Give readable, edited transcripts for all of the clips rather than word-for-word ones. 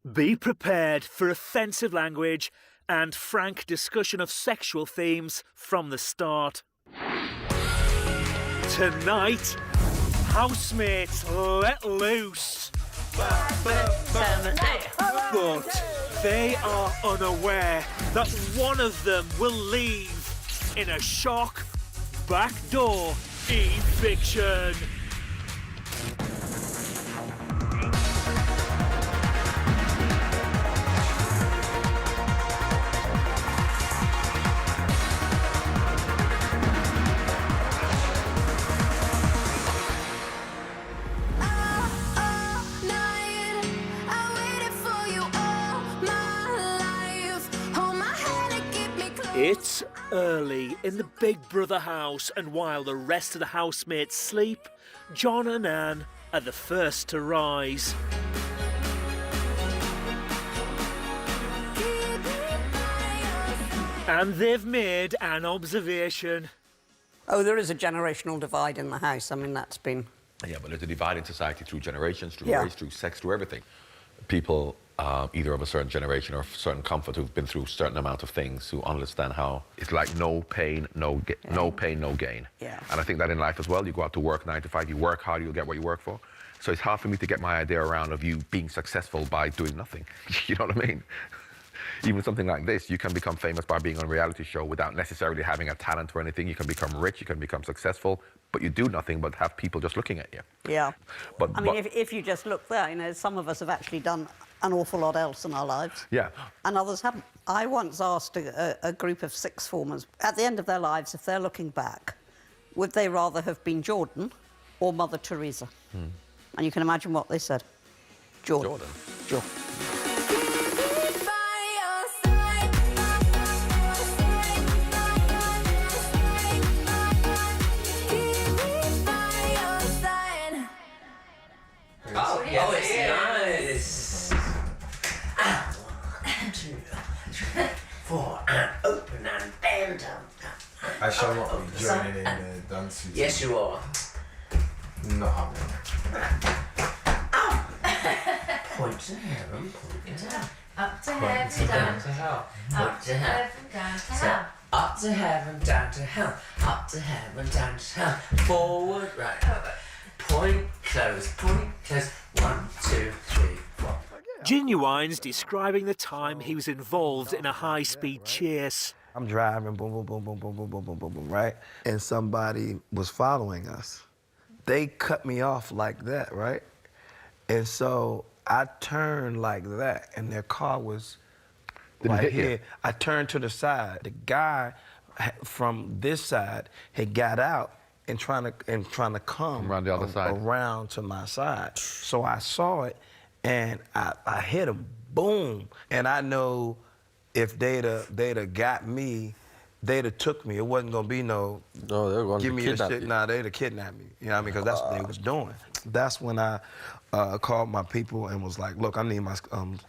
Be prepared for offensive language and frank discussion of sexual themes from the start. Tonight, housemates let loose. But they are unaware that one of them will leave in a shock backdoor eviction. It's early in the Big Brother house, and while the rest of the housemates sleep, John and Anne are the first to rise. And they've made an observation. Oh, there is a generational divide in the house. I mean, that's been... Yeah, but there's a divide in society through generations, through race, through sex, through everything. People, either of a certain generation or a certain comfort, who've been through a certain amount of things, who understand how it's like no pain, no pain, no gain. Yeah. And I think that in life as well, you go out to work 9 to 5, you work hard, you'll get what you work for. So it's hard for me to get my idea around of you being successful by doing nothing. You know what I mean? Even something like this, you can become famous by being on a reality show without necessarily having a talent or anything. You can become rich, you can become successful, but you do nothing but have people just looking at you. Yeah. But, I mean, if you just look there, you know, some of us have actually done an awful lot else in our lives. Yeah. And others haven't. I once asked a group of sixth formers, at the end of their lives, if they're looking back, would they rather have been Jordan or Mother Teresa? And you can imagine what they said. Jordan. Jordan. Oh, yes, nice. 1, 2, 3, 4, and open and bend. I shall not be joining in the dance routine. Yes, you are. Not happening. Point to heaven, point to hell. Up to heaven, down to hell. up to heaven, down to hell. Up to heaven, down to hell. Up to heaven, down to hell. Forward, right. Point, close, 1, 2, 3, 4. Genuine's describing the time he was involved in a high-speed chase. I'm driving, boom, boom, boom, boom, boom, boom, boom, boom, boom, boom, right? And somebody was following us. They cut me off like that, right? And so I turned like that, and their car was right here. I turned to the side. The guy from this side had got out and trying to come around the other side, around to my side. So I saw it, and I hit him, boom. And I know if they'd have got me, they'd have took me. It wasn't gonna be no, they were going give to me the kidnap shit. you. Nah, they'd have kidnapped me. You know what I mean? Because that's what they was doing. That's when I called my people and was like, look, I need my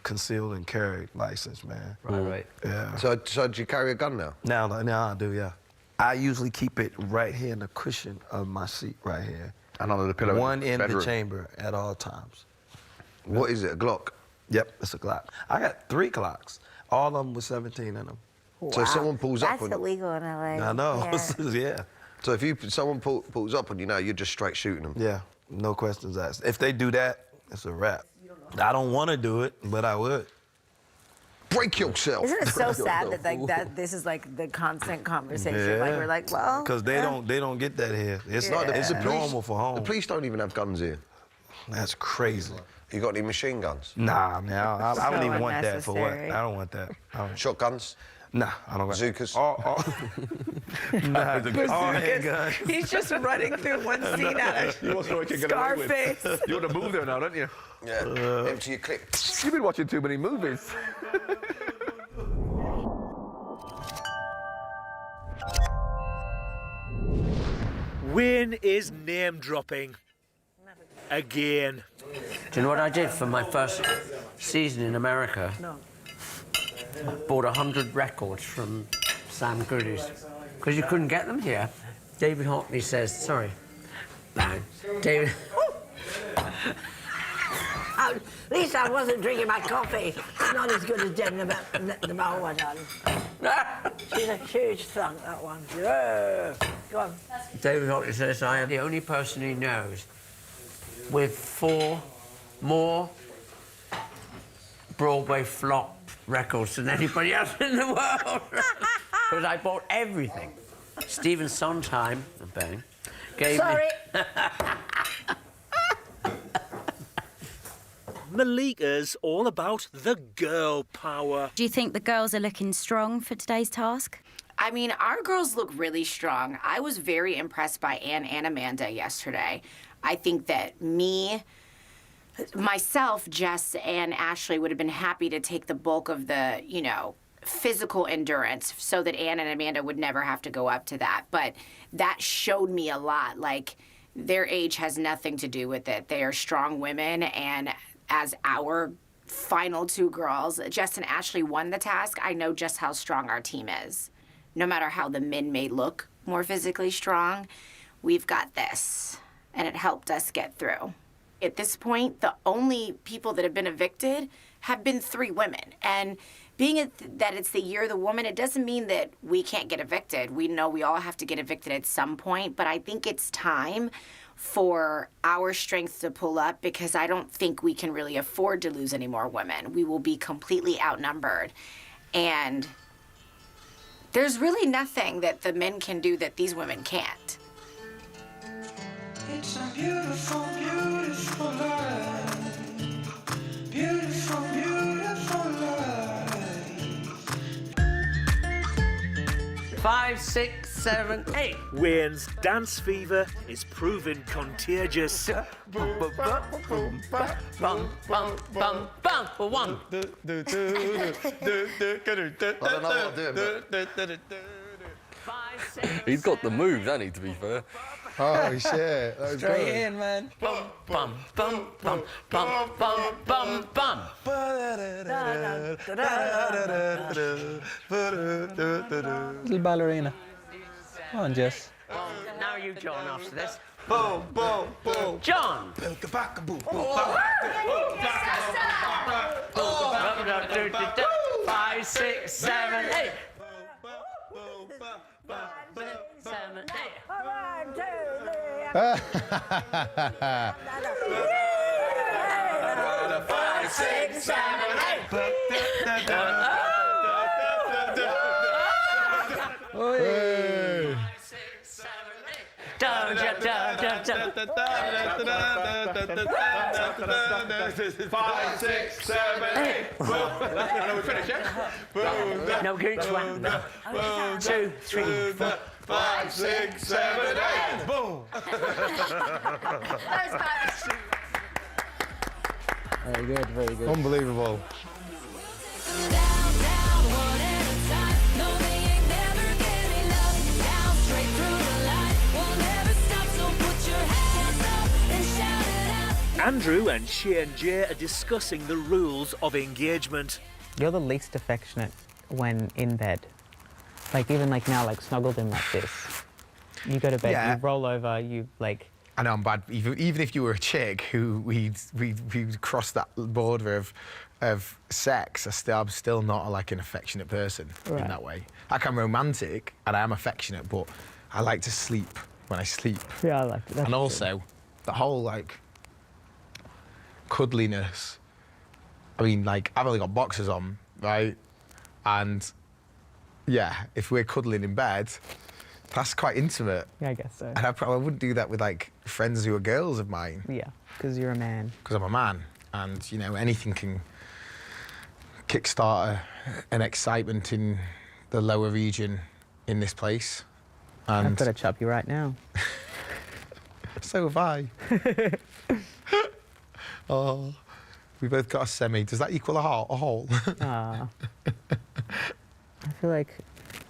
concealed and carry license, man. Right. Yeah. So do you carry a gun now? Now I do, yeah. I usually keep it right here in the cushion of my seat right here. And under the pillow. One in the chamber at all times. What is it, a Glock? Yep, it's a Glock. I got 3 Glocks. All of them with 17 in them. Wow. So if someone pulls up on That's illegal in LA. I know, yeah. So if someone pulls up on you now, you're just straight shooting them? Yeah, no questions asked. If they do that, it's a wrap. I don't want to do it, but I would. Break yourself. Isn't it so sad that this is like the constant conversation? Like we're like, well, because they don't get that here. It's it's normal for home. The police don't even have guns here. That's crazy. You got any machine guns? Nah, man, I don't even want that for what? unnecessary. I don't want that. Shotguns? Nah, I don't got Bazookas? all handguns. He's just running through one scene out of You also know what you can get away with. Scarface. You want to move there now, don't you? Yeah. Empty your clip. You've been watching too many movies. Win is name-dropping. Again. Do you know what I did for my first season in America? No. I bought 100 records from Sam Goody's because you couldn't get them here. David Hockney says, sorry, bang. David. At least I wasn't drinking my coffee. It's not as good as Jem the Bowl one, darling. She's a huge thunk, that one. Yeah. Go on. David Hockney says I am the only person he knows with 4 more Broadway flop records than anybody else in the world. Because I bought everything. Stephen Sondheim, bang, gave Sorry. me... Malika's all about the girl power. Do you think the girls are looking strong for today's task? I mean, our girls look really strong. I was very impressed by Anne and Amanda yesterday. I think that myself, Jess, and Ashley would have been happy to take the bulk of the, you know, physical endurance so that Anne and Amanda would never have to go up to that. But that showed me a lot. Like, their age has nothing to do with it. They are strong women, and as our final 2 girls, Jess and Ashley won the task. I know just how strong our team is. No matter how the men may look more physically strong, we've got this, and it helped us get through. At this point, the only people that have been evicted have been 3 women. And being that it's the year of the woman, it doesn't mean that we can't get evicted. We know we all have to get evicted at some point, but I think it's time for our strength to pull up, because I don't think we can really afford to lose any more women. We will be completely outnumbered. And there's really nothing that the men can do that these women can't. It's a beautiful, beautiful life. Beautiful, beautiful life. 5, 6, 7, 8. Wayne's dance fever is proving contagious. Bum, bum, bum, bum, bum, for 1. I don't know what I'm doing, but... He's got the moves, hasn't he, to be fair? Oh, shit. That was Straight good. in, man. Bum, bum, bum, bum, bum, bum, bum, bum. Little ballerina. Come on, Jess. Now you, John, after this. Boom, boom, boom. John! 5, 6, 7, 8. 7, 8. 1, 2, 3. 5, 6, 7, 8. Hey. 5, 6, 7, 8. And we finish, yeah? no, get it to 1. 2, 3, 4. 5, 6, 7, 8. Boom. Very good, very good. Unbelievable. Andrew and Shane J are discussing the rules of engagement. You're the least affectionate when in bed. Like, even like now, like snuggled in like this. You go to bed, Yeah. you roll over, you like... I know I'm bad. Even if you were a chick who we'd crossed that border of sex, I'm still not like an affectionate person in Right. that way. Like, I'm romantic and I am affectionate, but I like to sleep when I sleep. Yeah, I like that. And also, the whole like cuddliness. I mean, like, I've only got boxers on, right? And yeah, if we're cuddling in bed, that's quite intimate. Yeah, I guess so. And I probably wouldn't do that with like friends who are girls of mine. Yeah, because you're a man. Because I'm a man, and you know, anything can kickstart an excitement in the lower region in this place. And I've got to chop you right now. so have I. Oh, we both got a semi. Does that equal a hole? I feel like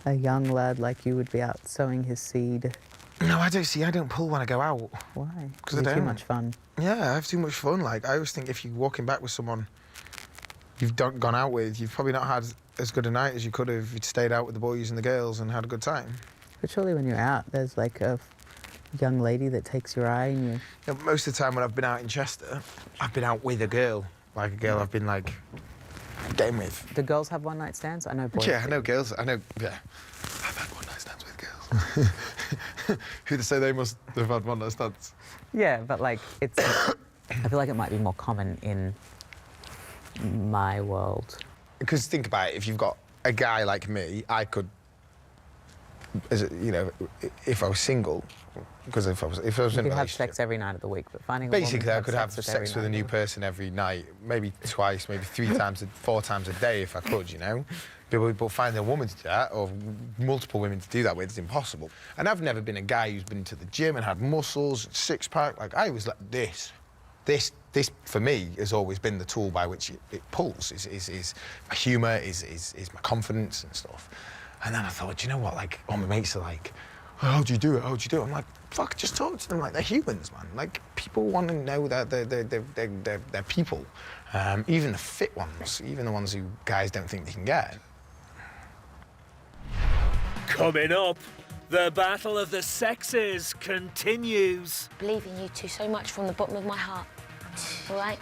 a young lad like you would be out sowing his seed. No, I don't pull when I go out. Why? Because I Is it don't. too much fun? Yeah, I have too much fun. Like, I always think if you're walking back with someone you've gone out with, you've probably not had as good a night as you could have if you'd stayed out with the boys and the girls and had a good time. But surely when you're out, there's like a young lady that takes your eye and you... You know, most of the time when I've been out in Chester, I've been out with a girl. like a girl I've been like getting with. Do girls have one-night stands? I know boys. Yeah, I do. know girls. I know. Yeah, I've had one-night stands with girls. Who'd say they must have had one-night stands? Yeah, but like it's. I feel like it might be more common in my world. Because think about it, if you've got a guy like me, I could, you know, if I was single, because if I was in a You could have relationship, sex every night of the week, but finding a basically woman I could have every sex with night a new of the person every night, maybe twice, maybe 3 times, 4 times a day if I could, you know. But finding a woman to do that, or multiple women to do that with, is impossible. And I've never been a guy who's been to the gym and had muscles, six-pack. Like, I was like this. This for me has always been the tool by which it pulls. Is my humour, is my confidence and stuff. And then I thought, you know what? Like, all my mates are like, oh, how do you do it? How do you do it? I'm like, fuck, just talk to them like they're humans, man. Like, people want to know that they're people. Even the fit ones, even the ones who guys don't think they can get. Coming up, the battle of the sexes continues. Believe in you two so much from the bottom of my heart. All right?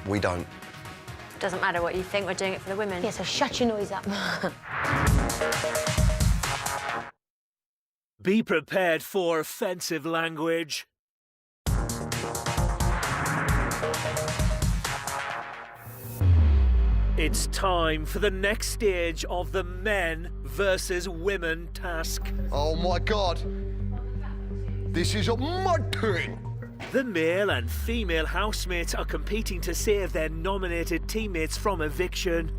We don't. Doesn't matter what you think, we're doing it for the women. Yeah, so shut your noise up. Be prepared for offensive language. It's time for the next stage of the men versus women task. Oh my God. This is a mud pit. The male and female housemates are competing to save their nominated teammates from eviction.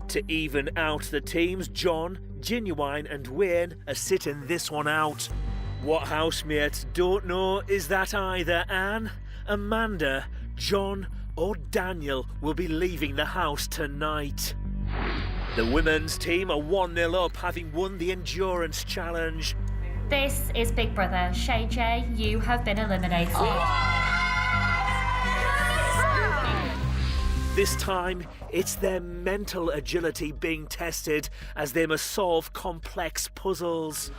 To even out the teams, John, Genuine and Wayne are sitting this one out. What housemates don't know is that either Anne, Amanda, John or Daniel will be leaving the house tonight. The women's team are 1-0 up, having won the endurance challenge. This is Big Brother. Shay J, you have been eliminated. This time, it's their mental agility being tested as they must solve complex puzzles.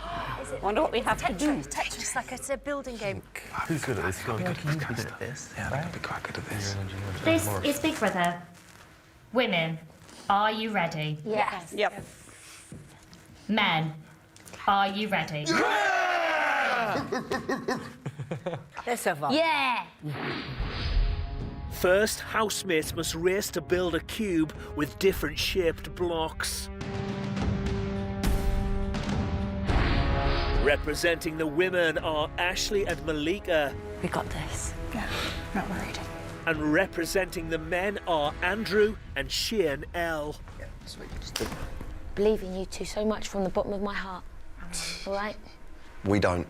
Wonder what we have to do. Tetris, like it's a building game. Who's good at this? I feel like you would be good at this. Yeah, I could be quite good at this. This is Big Brother. Women, are you ready? Yes. Yep. Men, are you ready? They're so fun. Yeah. First, housemates must race to build a cube with different shaped blocks. Representing the women are Ashley and Malika. We got this. Yeah, not worried. And representing the men are Andrew and Shane L. Yeah, sweet. Believe in you two so much from the bottom of my heart. All right? We don't.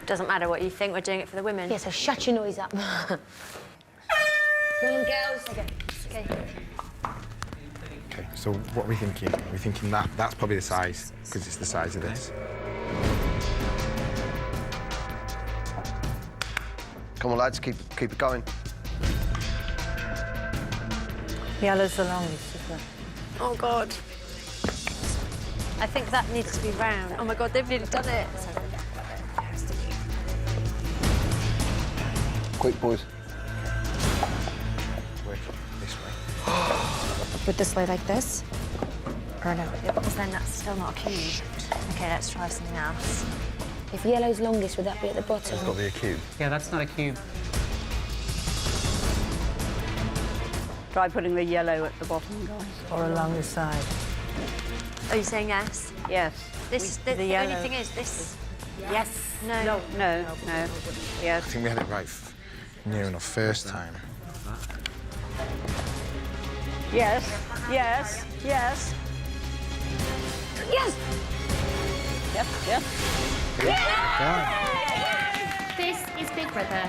Doesn't matter what you think, we're doing it for the women. Yeah, so shut your noise up. Come on, girls. Okay. Okay, so what are we thinking? Are we thinking that's probably the size, because it's the size of this. Come on, lads, keep it going. Yellow's the longest, isn't it? Oh, God. I think that needs to be round. Oh, my God, they've nearly done it. Quick, boys. Work it this way. Would this lay like this? Or no? Because then that's still not a cube. Okay, let's try something else. If yellow's longest, would that be at the bottom? It's got to be a cube. Yeah, that's not a cube. Try putting the yellow at the bottom, guys. Or along the side. Are you saying yes? Yes. This, the only yellow. thing is this. Yes. No. No. I Yes. think we had it right near enough first time. Yes. Yes. Yes. Yes! Yep. Yep. This is Big Brother.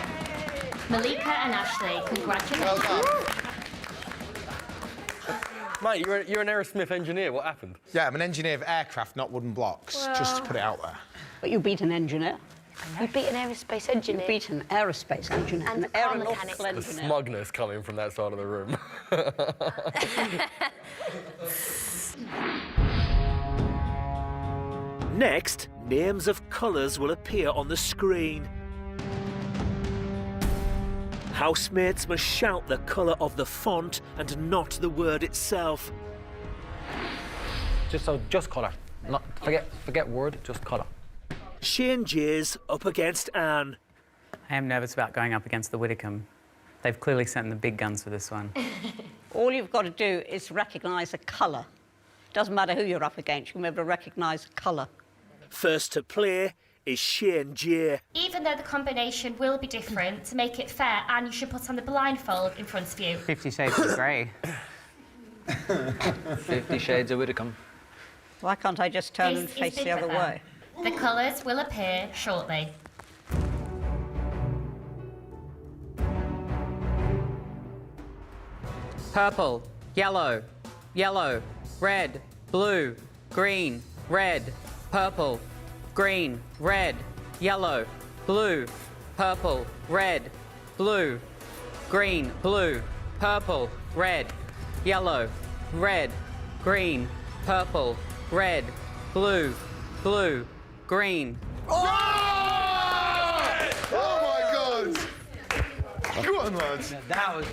Malika and Ashley, congratulations. Mate, you're an aerosmith engineer. What happened? Yeah, I'm an engineer of aircraft, not wooden blocks, just to put it out there. But you beat an engineer. You beat an aerospace engineer. You beat an aerospace engineer. And an car aeronautical mechanic. The engineer. smugness coming from that side of the room. Next, names of colours will appear on the screen. Housemates must shout the colour of the font and not the word itself. Just colour. Not forget word, just colour. Shane Jay's up against Anne. I am nervous about going up against the Widdicombe. They've clearly sent the big guns for this one. All you've got to do is recognise a colour. Doesn't matter who you're up against, you'll be able to recognise colour. First to play is Shane Jay. Even though the combination will be different, to make it fair, Anne, you should put on the blindfold in front of you. 50 Shades of Grey. 50 Shades of Widdicombe. Why can't I just turn and This is face Big the other Brother. way? The colours will appear shortly. Purple, yellow, yellow, red, blue, green, red, purple, green, red, yellow, blue, purple, red, blue, green, blue, purple, red, yellow, red, green, purple, red, blue, blue, green. Oh my God! Go on, lads. That was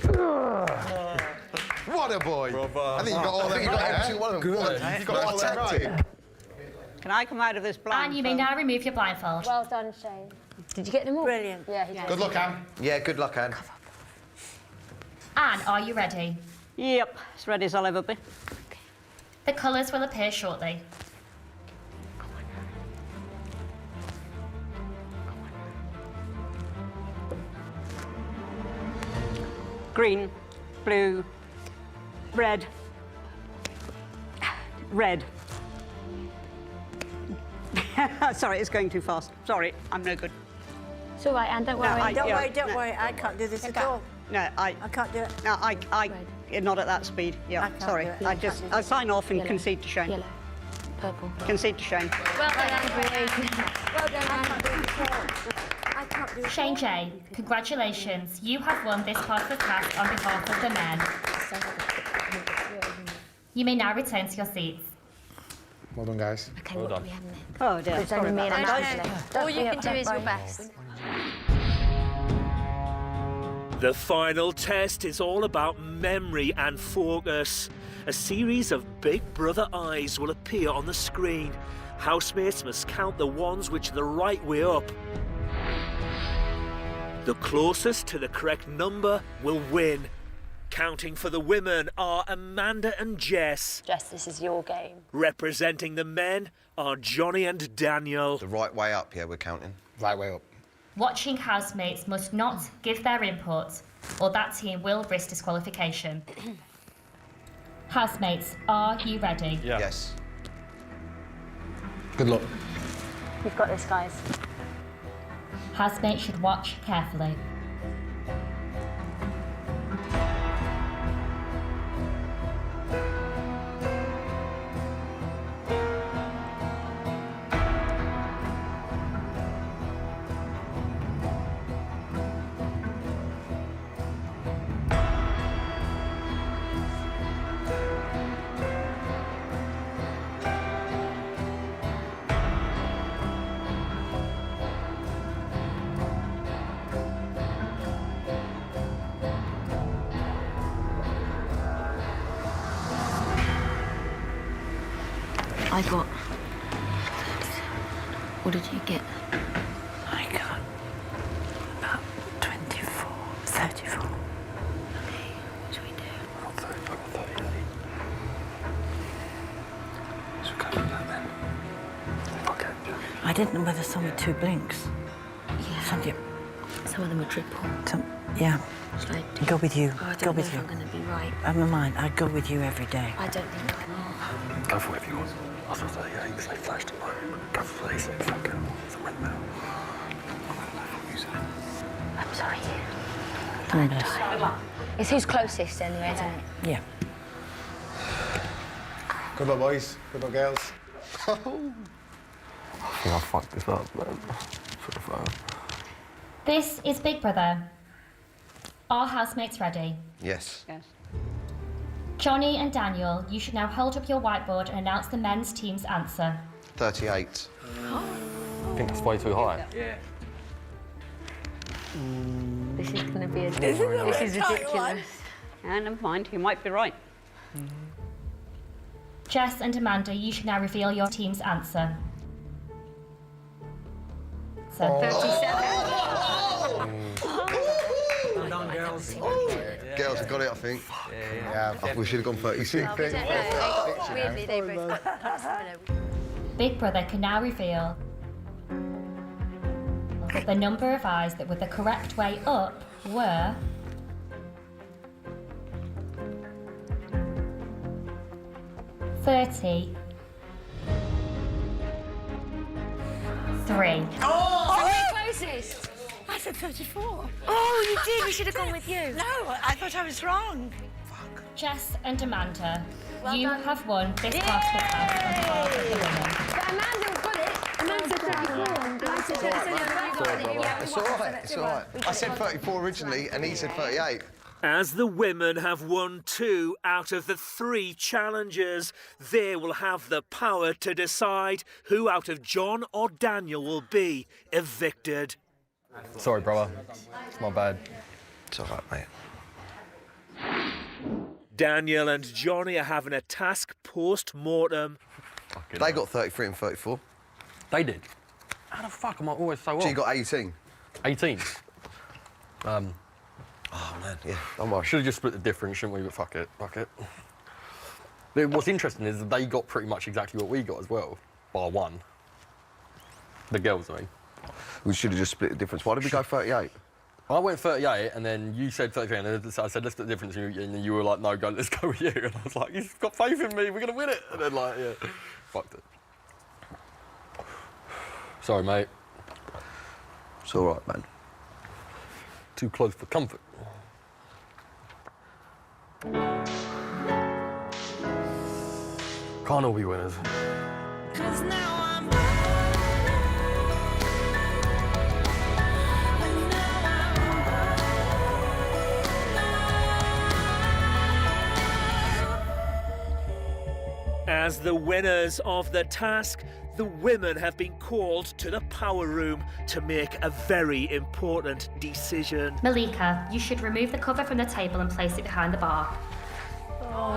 What a boy! I think you got all them right. You got all them right. Can I come out of this blindfold? Anne, you may now remove your blindfold. Well done, Shane. Did you get them all? Brilliant. Yeah, he did. Good luck, Anne. Yeah, good luck, Anne. Anne, are you ready? Yep, as ready as I'll ever be. The colours will appear shortly. Green, blue, red, red. Sorry, it's going too fast. Sorry, I'm no good. It's all right, Anne, don't worry. Don't worry, I can't do this at all. No, I can't do it. No, not at that speed. Yeah, sorry. do it. I sign off and Yellow. concede to Shane. Yellow. Purple. Concede to Shane. Well done, Anne. Well done, I can't do it at all. I can't do it. Shane Jay, congratulations. You have won this part of the task on behalf of the men. You may now return to your seats. Well done, guys. Okay, well what done. do we have next? Oh, dear. It's only me and Ashley. All you can do is your best. The final test is all about memory and focus. A series of Big Brother eyes will appear on the screen. Housemates must count the ones which are the right way up. The closest to the correct number will win. Counting for the women are Amanda and Jess. Jess, this is your game. Representing the men are Johnny and Daniel. The right way up, yeah, we're counting. Right way up. Watching housemates must not give their input, or that team will risk disqualification. Housemates, are you ready? Yeah. Yes. Good luck. You've got this, guys. Housemates should watch carefully. I got... What did you get? I got about 24, 34. Okay, what should we do? I got 38. Should we go with that then? Okay. I didn't know whether some were two blinks. Yeah. Some of them are triple. Yeah. Should I Go with you. Oh, I Go don't know with if you. I'm going to be right. Never mind. I go with you every day. I don't think I will. Go for whatever you want. I thought 38 because they flashed at mine. Go for 36. Fuck it. It's a red now. I'm sorry. I'm blessed. It's who's closest anyway, isn't it? Yeah. Good luck, boys. Good luck, girls. I think I fucked this up, man. For the phone. This is Big Brother. Are housemates ready? Yes. Yes. Johnny and Daniel, you should now hold up your whiteboard and announce the men's team's answer. 38. I think that's way too high. Yeah. This This is going to be a This is ridiculous. Never mind, you might be right. Jess and Amanda, you should now reveal your team's answer. So 37. Well done, girls. Girls have got it, I think. Yeah, We should have gone 36. We don't know. Weirdly, they both got Big Brother can now reveal that the number of eyes that were the correct way up were 33. Oh, we're closest. I said 34. Oh, you did. We should have gone with you. No, I thought I was wrong. Jess and Amanda, Well you done. have won this basket house on behalf of the women. But Amanda got it. Amanda said 34. I said 34. It's all right, it's all right. I said 34 originally, and he said 38. As the women have won 2 out of the 3 challenges, they will have the power to decide who out of John or Daniel will be evicted. Sorry, brother. It's my bad. It's all right, mate. Daniel and Johnny are having a task post-mortem. They got 33 and 34. They did? How the fuck am I always so So you off? got 18. 18? Oh, man, yeah, don't worry. Should have just split the difference, shouldn't we? But fuck it, fuck it. What's interesting is that they got pretty much exactly what we got as well, bar 1. The girls, I mean. We should have just split the difference. Why did we go 38? I went 38, and then you said 33, and then I said, let's split the difference, and then you were like, no, go, let's go with you. And I was like, you've got faith in me, we're going to win it. And then, like, yeah, fucked it. Sorry, mate. It's all right, man. Too close for comfort. Can't all be winners. As the winners of the task, the women have been called to the power room to make a very important decision. Malika, you should remove the cover from the table and place it behind the bar. No.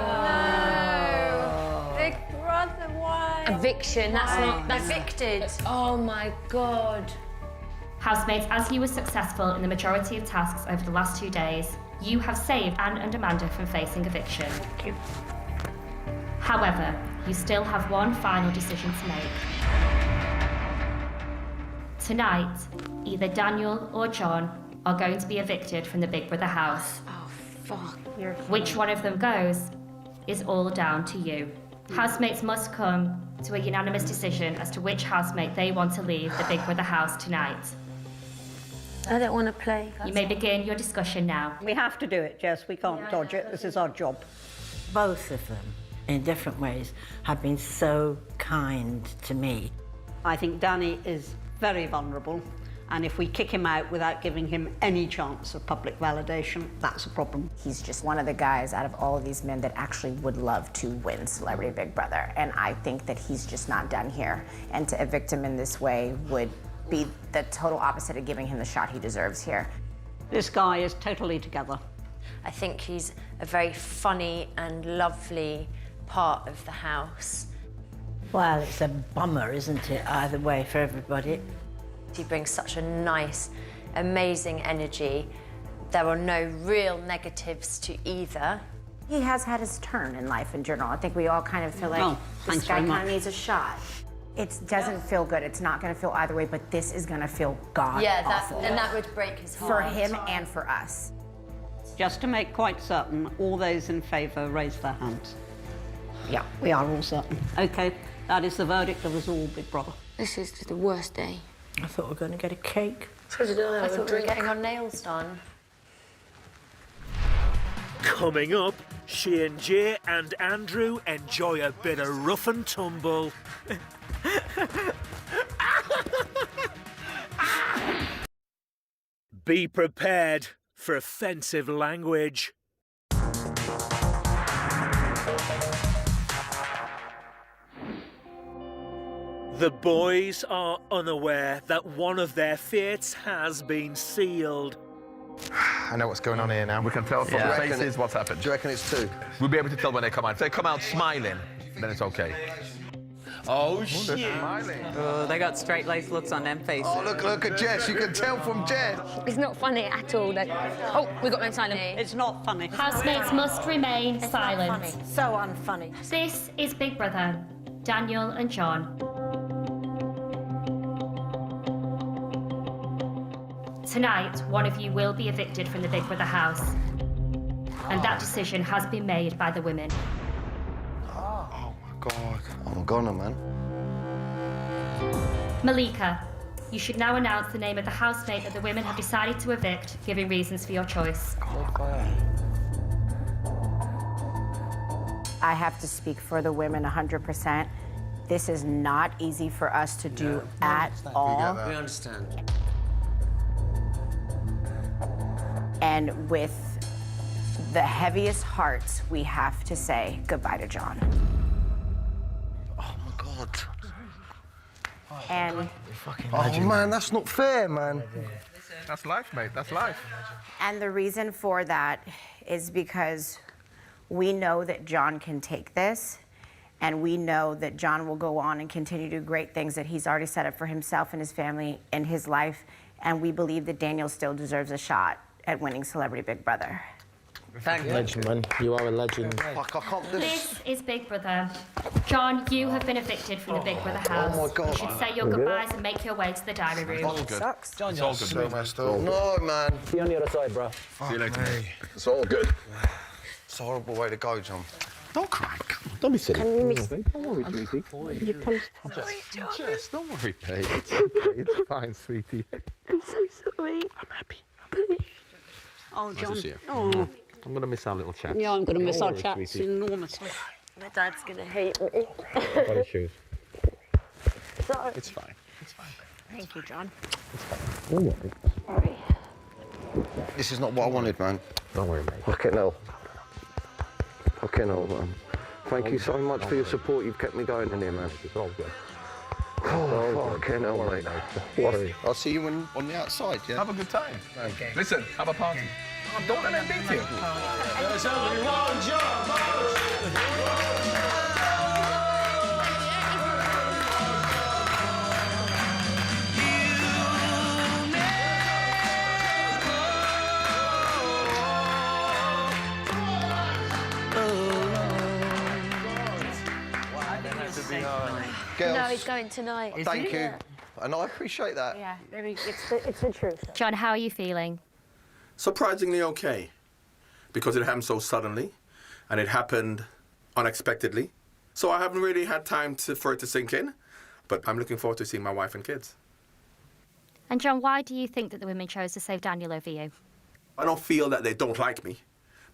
Big Brother, why? Eviction. That's evicted. Oh my God. Housemates, as you were successful in the majority of tasks over the last 2 days, you have saved Anne and Amanda from facing eviction. Thank you. However, you still have one final decision to make. Tonight, either Daniel or John are going to be evicted from the Big Brother house. Oh, fuck. Which one of them goes is all down to you. Housemates must come to a unanimous decision as to which housemate they want to leave the Big Brother house tonight. I don't want to play. You may begin your discussion now. We have to do it, Jess. We can't dodge it. This is our job. Both of them, in different ways, have been so kind to me. I think Danny is very vulnerable, and if we kick him out without giving him any chance of public validation, that's a problem. He's just one of the guys out of all of these men that actually would love to win Celebrity Big Brother. And I think that he's just not done here. And to evict him in this way would be the total opposite of giving him the shot he deserves here. This guy is totally together. I think he's a very funny and lovely part of the house. Well, it's a bummer, isn't it, either way for everybody. He brings such a nice, amazing energy. There are no real negatives to either. He has had his turn in life in general. I think we all kind of feel like Oh, this thanks guy very kind of much. needs a shot. It doesn't feel good. It's not going to feel either way, but this is going to feel god awful. And that would break his heart. For him and for us. Just to make quite certain, all those in favour raise their hands. Yeah. We are all certain. OK, that is the verdict of us all, Big Brother. This is the worst day. I thought we were going to get a cake. I thought we were getting our nails done. Coming up, Shane J and Andrew enjoy a bit of rough and tumble. Be prepared for offensive language. The boys are unaware that one of their fates has been sealed. I know what's going on here now. We can tell from the faces what's happened. Do you reckon it's 2? We'll be able to tell when they come out. If they come out smiling, then it's okay. Oh, shit. Oh, they got straight-laced looks on them faces. Oh, look at Jess. You can tell from Jess. It's not funny at all. Like, oh, we got men silent. It's not funny. Housemates must remain silent. Funny. So unfunny. This is Big Brother, Daniel and John. Tonight, one of you will be evicted from the Big Brother house. And that decision has been made by the women. Oh, my God. I'm gonna, man. Malika, you should now announce the name of the housemate that the women have decided to evict, giving reasons for your choice. I have to speak for the women 100%. This is not easy for us to do at all. We understand. And with the heaviest hearts, we have to say goodbye to John. Oh, my God. And Oh, man, that's not fair, man. That's life, mate. That's life. And the reason for that is because we know that John can take this, and we know that John will go on and continue to do great things that he's already set up for himself and his family and his life, and we believe that Daniel still deserves a shot at winning Celebrity Big Brother. Thank you. Legend, man. You are a legend. Fuck, I can't do This is Big Brother. John, you have been evicted from the Big Brother house. Oh, my God. You should say your goodbyes and make your way to the diary room. All good. Sucks. It's all good, So mate. messed up. No, man. See you on the other side, bro. See you later. Hey, It's all good. it's a horrible way to go, John. Don't cry. Don't be silly. Don't worry, sweetie. Jess, don't worry, babe. It's okay. It's fine, sweetie. I'm so sorry. I'm happy. Oh, Nice John. to see you. Oh. I'm going to miss our little chat. Yeah, I'm going to miss our worry, chats sweetie. enormously. My dad's gonna hate me. Got his shoes. Sorry. It's fine. It's fine. Thank you, John. Don't worry. Sorry. This is not what I wanted, man. Don't worry, mate. Fucking hell. Fucking hell, man. Thank you so much for your support. You've kept me going in here, man. It's all good. Oh, fucking hell, mate. Worry. I'll see you on the outside, yeah? Have a good time. Okay. Listen, have a party. Don't let them beat you. There's only one job. Girls, No, he's going tonight. thank you. And I appreciate that. Yeah, it's the truth. John, how are you feeling? Surprisingly okay, because it happened so suddenly, and it happened unexpectedly. So I haven't really had time for it to sink in, but I'm looking forward to seeing my wife and kids. And John, why do you think that the women chose to save Daniel over you? I don't feel that they don't like me,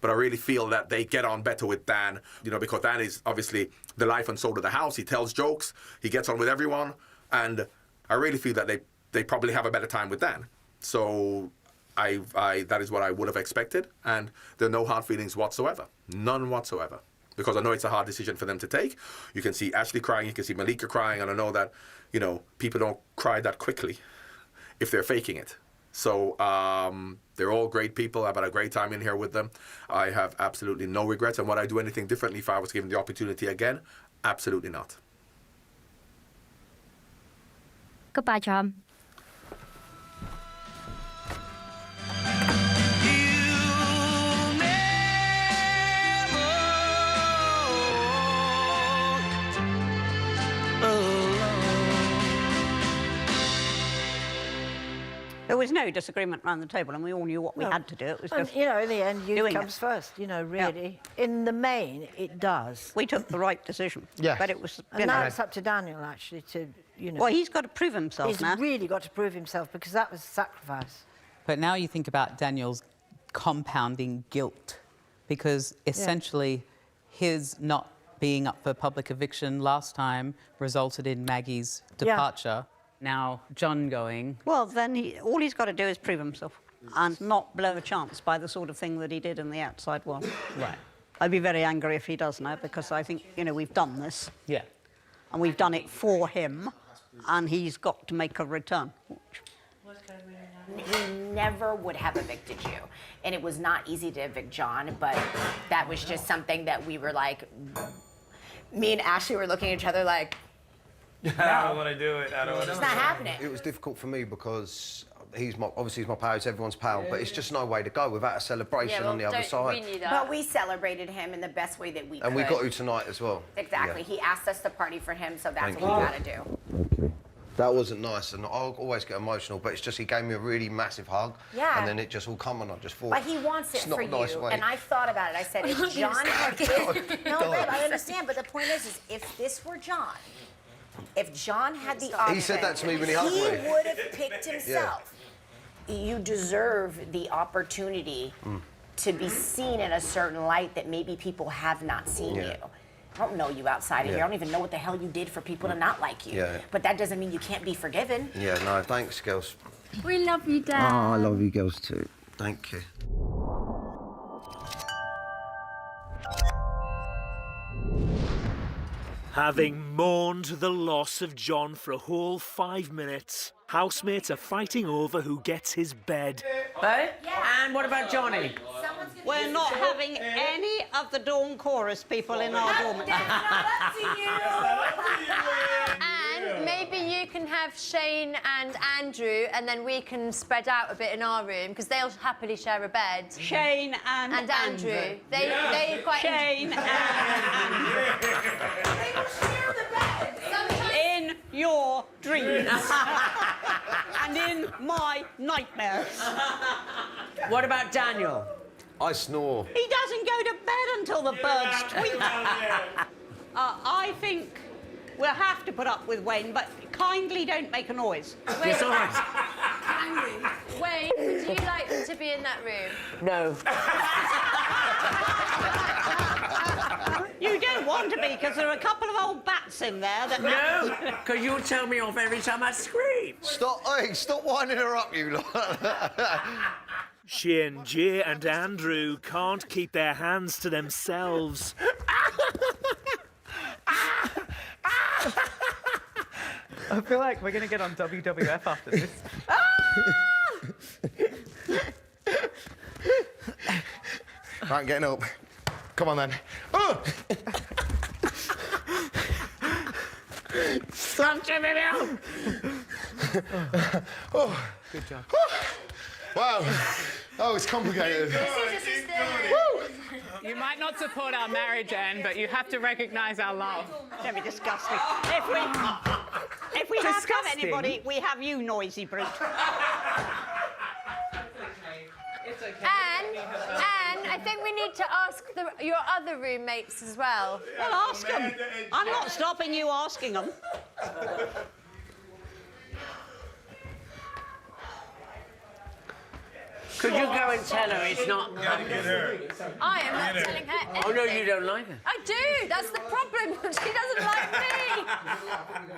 but I really feel that they get on better with Dan, because Dan is obviously the life and soul of the house. He tells jokes, he gets on with everyone, and I really feel that they probably have a better time with Dan. So that is what I would have expected, and there are no hard feelings whatsoever. None whatsoever. Because I know it's a hard decision for them to take. You can see Ashley crying, you can see Malika crying, and I know that, people don't cry that quickly if they're faking it. So they're all great people. I've had a great time in here with them. I have absolutely no regrets. And would I do anything differently if I was given the opportunity again? Absolutely not. Goodbye, John. There was no disagreement around the table, and we all knew what we had to do. It was just in the end, youth doing comes it. first, really. In the main, it does. We took the right decision. Yeah. But it was... And now it's up to Daniel, actually, to, Well, he's got to prove himself he's now. really got to prove himself, because that was a sacrifice. But now you think about Daniel's compounding guilt, because essentially his not being up for public eviction last time resulted in Maggie's departure. Now John going. Well, then all he's got to do is prove himself and not blow a chance by the sort of thing that he did in the outside world. Right. I'd be very angry if he does now, because I think, we've done this. Yeah. And we've done it for him, and he's got to make a return. never would have evicted you. And it was not easy to evict John, but that was just something that we were like, me and Ashley were looking at each other like, no. I don't want to do it. I don't want to. It's not happening. It was difficult for me because obviously he's my pal, he's everyone's pal, but it's just no way to go without a celebration on the other side. But we celebrated him in the best way that we could. And we got to tonight as well. Exactly. Yeah. He asked us to party for him, so that's Thank what we you. got to do. Okay. That wasn't nice, and I always get emotional, but it's just he gave me a really massive hug, Yeah. and then it just all come and I just thought... But he wants it it's not for a nice you, way. and I thought about it. I said, if John had no, babe, I understand. But the point is if this were John, if John had the option, He said that to me when he hugged me. He would have picked himself. You deserve the opportunity to be seen in a certain light that maybe people have not seen you. I don't know you outside of here. I don't even know what the hell you did for people to not like you. Yeah. But that doesn't mean you can't be forgiven. Yeah, no, thanks, girls. We love you, Dad. Oh, I love you girls too. Thank you. Having mourned the loss of John for a whole 5 minutes, housemates are fighting over who gets his bed. Hey? And what about Johnny? We're not having any of the Dawn Chorus people in our dormitory. And maybe you can have Shane and Andrew, and then we can spread out a bit in our room because they'll happily share a bed. Shane and Andrew. They quite. Shane and Andrew. In your dreams. And in my nightmares. What about Daniel? I snore. He doesn't go to bed until the birds tweet. I think we'll have to put up with Wayne, but kindly don't make a noise. Yes, all right. Wayne, would you like to be in that room? No. You don't want to be, because there are a couple of old bats in there that... No, because you'll tell me off every time I scream. Stop winding her up, you lot. Shane, Jay and Andrew can't keep their hands to themselves. I feel like we're going to get on WWF after this. Right, I'm getting up. Come on then. Oh! Stop tripping me up! Oh. Good job. Wow. Oh, it's complicated. You might not support our marriage, Anne, but you have to recognise our love. Don't be disgusting. If we have come anybody, we have you, noisy brute. It's okay. And I think we need to ask your other roommates as well. Well, ask them. I'm not stopping you asking them. Could you go and tell her it's not... I am not telling her anything. Oh, no, you don't like her. I do. That's the problem. She doesn't like me.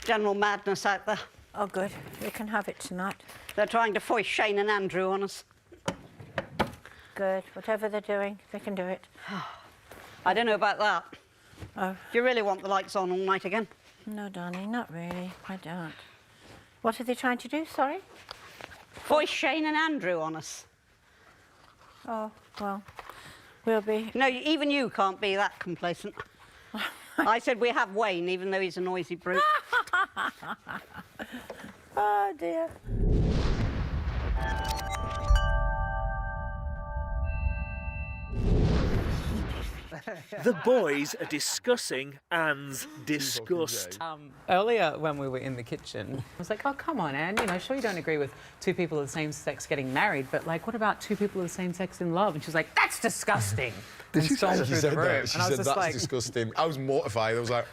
General madness out there. Oh, good. We can have it tonight. They're trying to foist Shane and Andrew on us. Good. Whatever they're doing, they can do it. I don't know about that. Oh. Do you really want the lights on all night again? No, darling, not really. I don't. What are they trying to do, sorry? Foist Shane and Andrew on us. Oh, well, we'll be... No, even you can't be that complacent. I said we have Wayne, even though he's a noisy brute. Oh, dear. The boys are discussing Anne's disgust. Earlier, when we were in the kitchen, I was like, oh, come on, Anne, you know, sure you don't agree with two people of the same sex getting married, but, like, what about two people of the same sex in love? And she's like, that's disgusting. Did she stormed say through that? the room. She And I was said, just that's like... disgusting. I was mortified. I was like...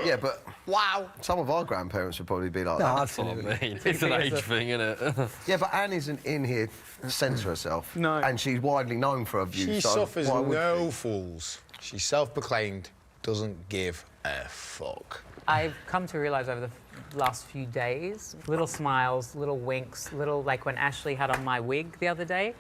Yeah, but... Wow. Some of our grandparents would probably be like that. That's what I mean. It's an age thing, isn't it? Yeah, but Anne isn't in here to censor herself. No. And she's widely known for her views. She so suffers why would no fools. She's self-proclaimed, doesn't give a fuck. I've come to realise over the last few days, little smiles, little winks, little, like when Ashley had on my wig the other day,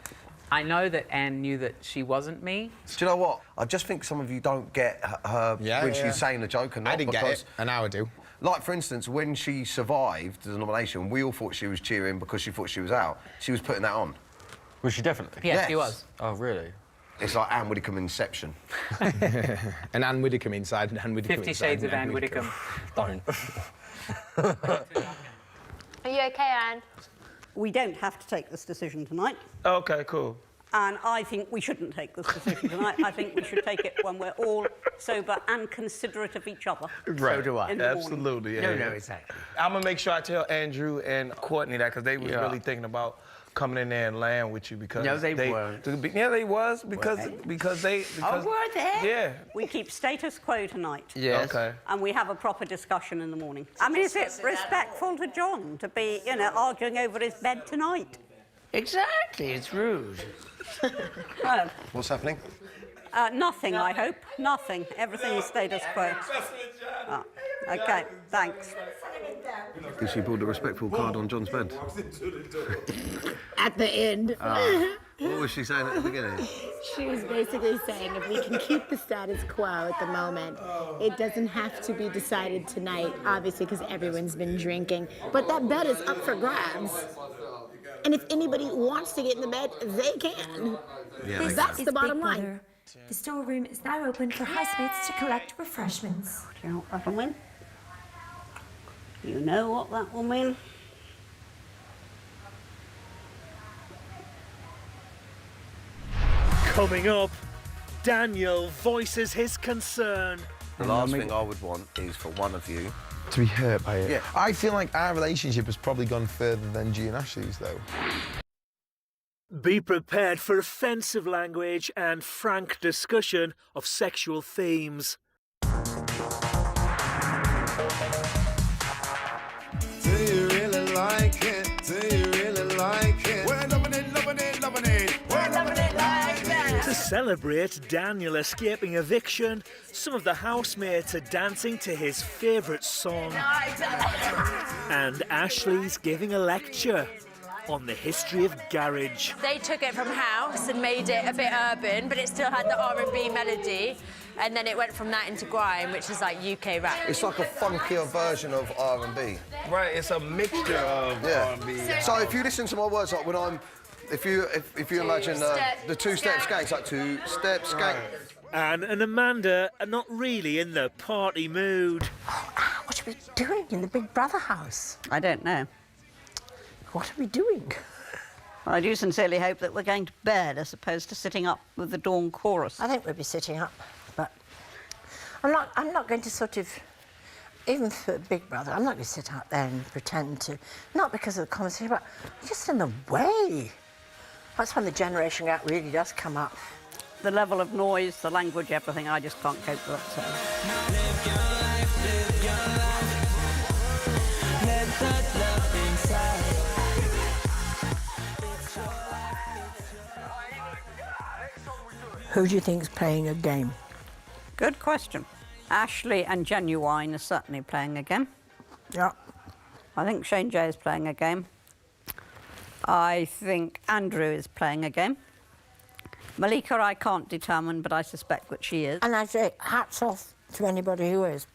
I know that Anne knew that she wasn't me. Do you know what? I just think some of you don't get her when she's saying a joke and not. I didn't get it, and now I do. Like, for instance, when she survived the nomination, we all thought she was cheering because she thought she was out. She was putting that on. Was she definitely? Yeah, she was. Oh, really? It's like Anne Widdecombe Inception. And Anne Widdecombe inside and Anne Widdecombe 50 inside. Shades of Anne Widdecombe. Don't. Are you okay, Anne? We don't have to take this decision tonight. Okay, cool. And I think we shouldn't take this decision tonight. I think we should take it when we're all sober and considerate of each other. Right. So do I. In the morning. Absolutely. No, exactly. I'm gonna make sure I tell Andrew and Courtney that because they was really thinking about coming in there and laying with you because No, they weren't. Yeah, they was because they. Oh, were they? Yeah. We keep status quo tonight. Yes. Okay. And we have a proper discussion in the morning. I mean, is it respectful to John to be, you know, arguing over his bed tonight? Exactly, it's rude. Well, What's happening? nothing, I hope. Nothing. Everything's status quo. Oh, okay, thanks. Did she pull the respectful card on John's bed? At the end. What was she saying at the beginning? She was basically saying if we can keep the status quo at the moment, it doesn't have to be decided tonight, obviously, because everyone's been drinking. But that bed is up for grabs. And if anybody wants to get in the bed, they can. Yeah, That's the bottom line. The storeroom is now open for housemates to collect refreshments. Do you know what that'll mean? You know what that will mean? Coming up, Daniel voices his concern. The last thing I would want is for one of you To be hurt by it. Yeah. I feel like our relationship has probably gone further than G and Ashley's, though. Be prepared for offensive language and frank discussion of sexual themes. Do you really like it? Do you really like it? We're loving it, loving it, loving it. We're loving it like that. To celebrate Daniel escaping eviction, some of the housemates are dancing to his favourite song. And Ashley's giving a lecture on the history of garage. They took it from house and made it a bit urban, but it still had the R&B melody. And then it went from that into grime, which is like UK rap. It's like a funkier version of R&B. Right, it's a mixture of R&B. So if you listen to my words, like when I'm, if you imagine the two-step skate, it's like two-step skate. Anne and Amanda are not really in the party mood. What are we doing in the Big Brother house? I don't know. What are we doing? Well, I do sincerely hope that we're going to bed as opposed to sitting up with the dawn chorus. I think we'll be sitting up, but I'm not going to sort of, even for Big Brother, I'm not going to sit out there and pretend to, not because of the conversation, but just in the way. That's when the generation gap really does come up. The level of noise, the language, everything, I just can't cope with that. Live your life, live your life. Let that love inside. Who do you think's playing a game? Good question. Ashley and Genuine are certainly playing a game. Yeah. I think Shane J is playing a game. I think Andrew is playing a game. Malika, I can't determine, but I suspect that she is. And I say hats off to anybody who is.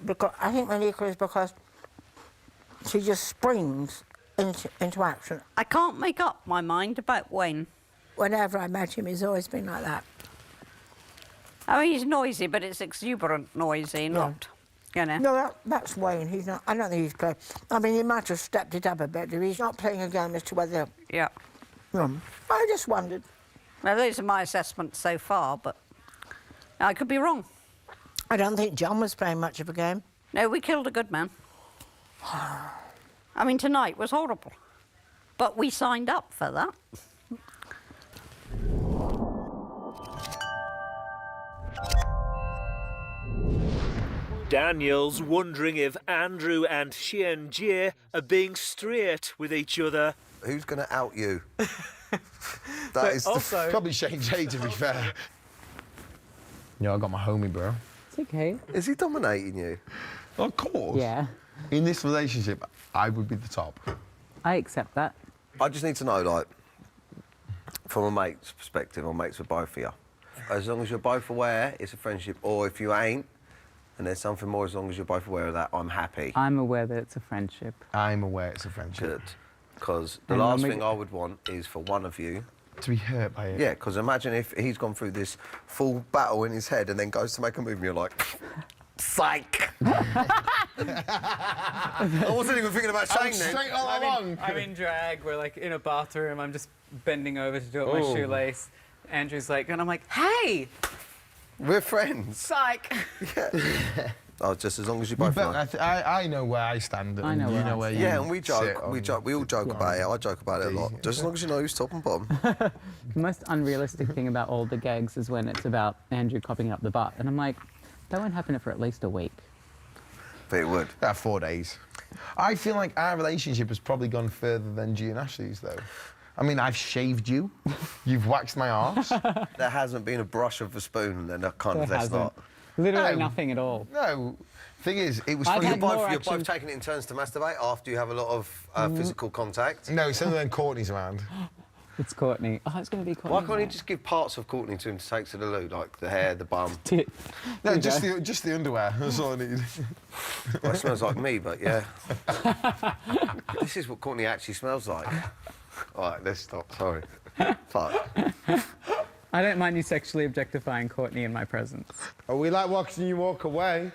Because I think Malika is because she just springs into action. I can't make up my mind about Wayne. Whenever I met him, he's always been like that. I mean, he's noisy, but it's exuberant noisy, not, you know. No, that's Wayne. He's not. I don't think he's playing. I mean, he might have stepped it up a bit. He's not playing a game as to whether. Yeah. I just wondered. Well, those are my assessments so far, but I could be wrong. I don't think John was playing much of a game. No, we killed a good man. I mean, tonight was horrible, but we signed up for that. Daniel's wondering if Andrew and Shane J are being straight with each other. Who's going to out you? That is also probably Shane J, to be fair. Yeah, I got my homie, bro. It's okay. Is he dominating you? Of course. Yeah. In this relationship, I would be the top. I accept that. I just need to know, like, from a mate's perspective, or mates with both of you, as long as you're both aware it's a friendship, or if you ain't, and there's something more, as long as you're both aware of that, I'm happy. I'm aware that it's a friendship. I'm aware it's a friendship. Good. Because the And last when we- thing I would want is for one of you to be hurt by it. Yeah, because imagine if he's gone through this full battle in his head and then goes to make a move and you're like, psych. I wasn't even thinking about saying that. Straight all along. I'm in drag, we're like in a bathroom, I'm just bending over to do up my Oh. shoelace. Andrew's like, and I'm like, hey! We're friends. Psych! Oh, just as long as you both know. I know where I stand and I know you where know I where you Yeah, and we sit joke. on- We all joke about it. I joke about it a lot. Just as long as you know who's top and bottom. The most unrealistic thing about all the gags is when it's about Andrew copping up the butt. And I'm like, that won't happen for at least a week. But it would. 4 days. I feel like our relationship has probably gone further than G and Ashley's, though. I mean, I've shaved you. You've waxed my arse. There hasn't been a brush of a spoon, then that's not. Literally No. nothing at all. No. Thing is, it was I've funny. had more You're action- both taking it in turns to masturbate after you have a lot of physical contact. No, it's only when Courtney's around. It's Courtney. Oh, it's going to be Courtney. Why can't you just give parts of Courtney to him to take to the loo, like the hair, the bum? No, just the underwear. That's all I need. Well, it smells like me, but yeah. This is what Courtney actually smells like. All right, let's stop. Sorry. Fuck. I don't mind you sexually objectifying Courtney in my presence. Oh, we like watching you walk away.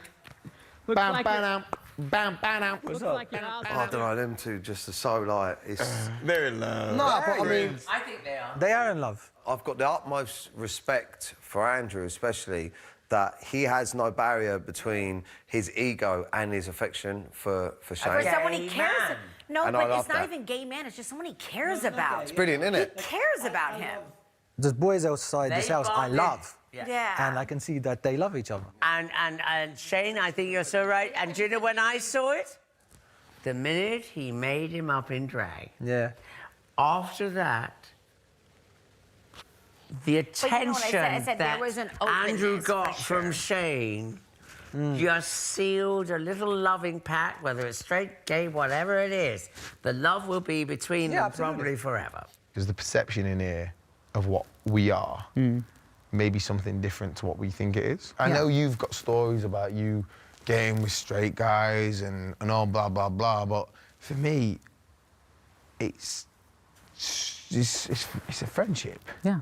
Looks Bam, like bam, it- out. Bam, bam, out. Looks like your ass. I don't know, them two just are so like, it's... They're in love. No, but I mean... I think they are. They are in love. I've got the utmost respect for Andrew, especially, that he has no barrier between his ego and his affection for Shane. For someone he cares. No, And I but love it's not that. even gay man. It's just someone he cares about. It's brilliant, isn't it? He cares about him. The boys outside this They house I bonded. love. Yeah. And I can see that they love each other. And Shane, I think you're so right. And do you know when I saw it? The minute he made him up in drag. Yeah. After that, the But you know attention what I said there that was an Andrew openness, got for from Shane just sealed a little loving pact, whether it's straight, gay, whatever it is. The love will be between them probably forever. Because the perception in here of what we are may be something different to what we think it is. I know you've got stories about you getting with straight guys and all blah, blah, blah, but for me, it's a friendship. Yeah.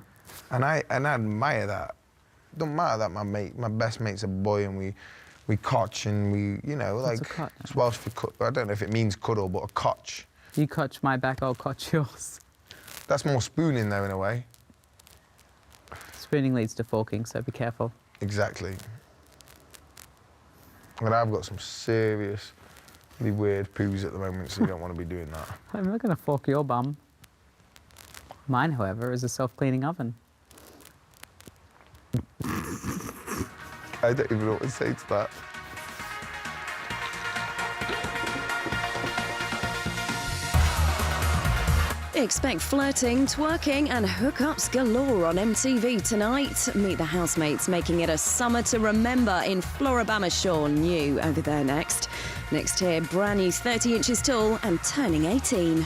And I admire that. Don't matter that my best mate's a boy and we cotch and we, you know, What's like, a cotch? it's Welsh for I don't know if it means cuddle, but a cotch. You cotch my back, I'll cotch yours. That's more spooning though, in a way. Spooning leads to forking, so be careful. Exactly. But I've got some seriously weird poos at the moment, so you don't want to be doing that. I'm not going to fork your bum. Mine, however, is a self-cleaning oven. I don't even know what to say to that. Expect flirting, twerking and hookups galore on MTV tonight. Meet the housemates making it a summer to remember in Floribama Shore. New over there next. Next here, brand new 30 inches tall and turning 18.